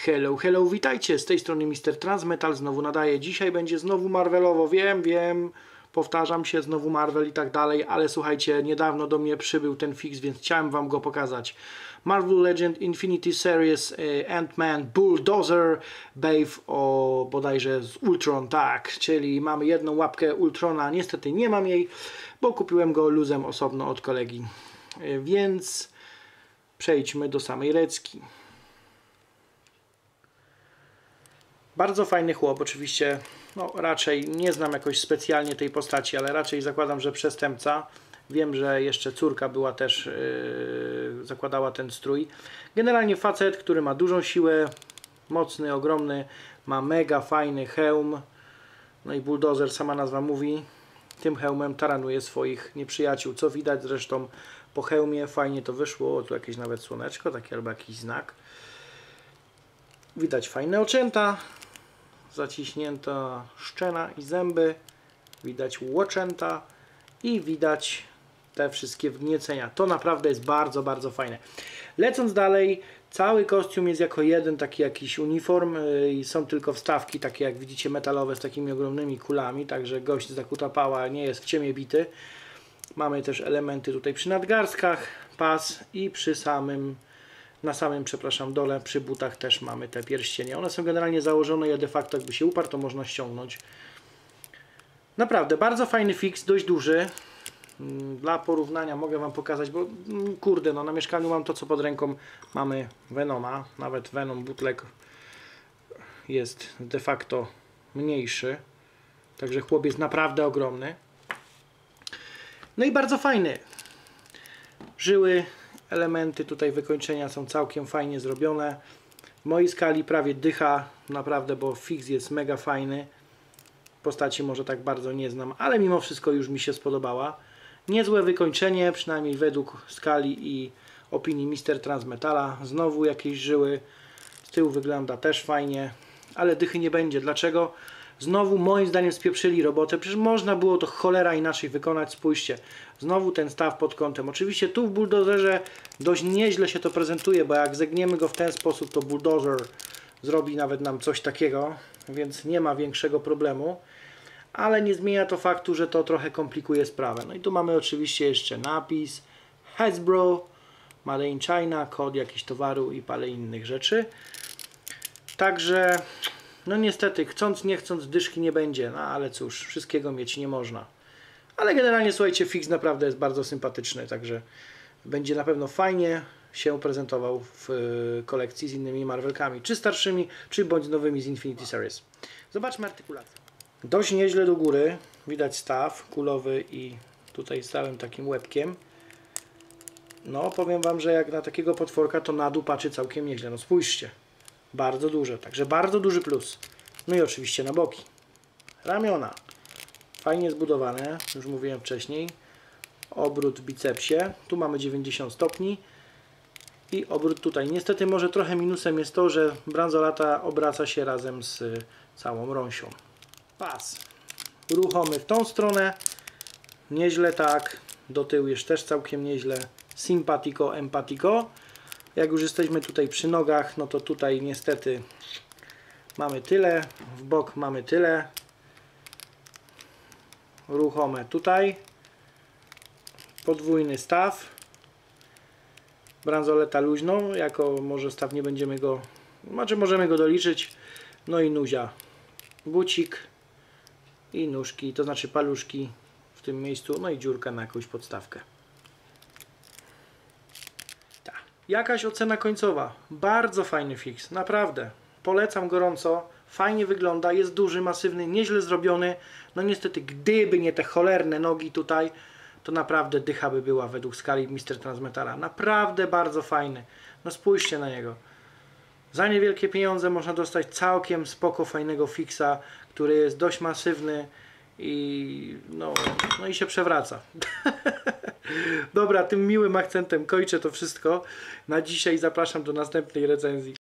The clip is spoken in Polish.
Hello, hello, witajcie, z tej strony Mr. Transmetal, znowu nadaję. Dzisiaj będzie znowu Marvelowo, wiem, powtarzam się, znowu Marvel i tak dalej, ale słuchajcie, niedawno do mnie przybył ten fix, więc chciałem wam go pokazać. Marvel Legend Infinity Series Ant-Man Bulldozer Babe bodajże z Ultron, tak, czyli mamy jedną łapkę Ultrona, niestety nie mam jej, bo kupiłem go luzem osobno od kolegi, więc przejdźmy do samej recki. Bardzo fajny chłop, oczywiście, no raczej nie znam jakoś specjalnie tej postaci, ale raczej zakładam, że przestępca. Wiem, że jeszcze córka była też, zakładała ten strój. Generalnie facet, który ma dużą siłę, mocny, ogromny, ma mega fajny hełm. No i Bulldozer, sama nazwa mówi, tym hełmem taranuje swoich nieprzyjaciół, co widać zresztą po hełmie, fajnie to wyszło, tu jakieś nawet słoneczko, takie albo jakiś znak. Widać fajne oczęta, zaciśnięta szczena i zęby, widać łoczęta i widać te wszystkie wgniecenia. To naprawdę jest bardzo, bardzo fajne. Lecąc dalej, cały kostium jest jako jeden taki jakiś uniform i są tylko wstawki takie jak widzicie metalowe z takimi ogromnymi kulami, także gość zakuta pała nie jest w ciemię bity. Mamy też elementy tutaj przy nadgarstkach, pas i przy na samym, przepraszam, dole przy butach też mamy te pierścienie. One są generalnie założone, ja de facto jakby się uparł, to można ściągnąć. Naprawdę, bardzo fajny fix, dość duży. Dla porównania mogę wam pokazać, bo kurde, no na mieszkaniu mam to co pod ręką. Mamy Venoma, nawet Venom bootleg jest de facto mniejszy. Także chłop jest naprawdę ogromny. No i bardzo fajny. Żyły, elementy tutaj wykończenia są całkiem fajnie zrobione. W mojej skali prawie dycha, naprawdę, bo fix jest mega fajny. Postaci może tak bardzo nie znam, ale mimo wszystko już mi się spodobała. Niezłe wykończenie, przynajmniej według skali i opinii Mr. Transmetala. Znowu jakieś żyły. Z tyłu wygląda też fajnie, ale dychy nie będzie. Dlaczego? Znowu moim zdaniem spieprzyli robotę. Przecież można było to cholera inaczej wykonać. Spójrzcie. Znowu ten staw pod kątem. Oczywiście tu w Bulldozerze dość nieźle się to prezentuje, bo jak zegniemy go w ten sposób, to Bulldozer zrobi nawet nam coś takiego, więc nie ma większego problemu. Ale nie zmienia to faktu, że to trochę komplikuje sprawę. No i tu mamy oczywiście jeszcze napis Hasbro, Made in China, kod jakiś towaru i parę innych rzeczy. Także no niestety, chcąc nie chcąc, dyszki nie będzie, no ale cóż, wszystkiego mieć nie można. Ale generalnie słuchajcie, fix naprawdę jest bardzo sympatyczny, także będzie na pewno fajnie się prezentował w kolekcji z innymi Marvelkami, czy starszymi, czy bądź nowymi z Infinity Series. Zobaczmy artykulację. Dość nieźle do góry, widać staw kulowy i tutaj z całym takim łebkiem. No powiem wam, że jak na takiego potworka to na dół patrzy całkiem nieźle, no spójrzcie. Bardzo duże, także bardzo duży plus. No i oczywiście na boki. Ramiona. Fajnie zbudowane, już mówiłem wcześniej. Obrót w bicepsie. Tu mamy 90 stopni. I obrót tutaj. Niestety może trochę minusem jest to, że bransolata obraca się razem z całą rąsią. Pas. Ruchomy w tą stronę. Nieźle tak. Do tyłu jest też całkiem nieźle. Simpatico, empatico. Jak już jesteśmy tutaj przy nogach, no to tutaj niestety mamy tyle, w bok mamy tyle. Ruchome tutaj. Podwójny staw. Bransoleta luźną, jako może staw nie będziemy go, znaczy możemy go doliczyć. No i nuzia. Bucik i nóżki, to znaczy paluszki w tym miejscu, no i dziurka na jakąś podstawkę. Jakaś ocena końcowa. Bardzo fajny fix, naprawdę. Polecam gorąco. Fajnie wygląda, jest duży, masywny, nieźle zrobiony. No niestety, gdyby nie te cholerne nogi tutaj, to naprawdę dycha by była według skali Mr. Transmetala. Naprawdę bardzo fajny. No spójrzcie na niego. Za niewielkie pieniądze można dostać całkiem spoko, fajnego fixa, który jest dość masywny i no i się przewraca. Dobra, tym miłym akcentem kończę to wszystko. Na dzisiaj zapraszam do następnej recenzji.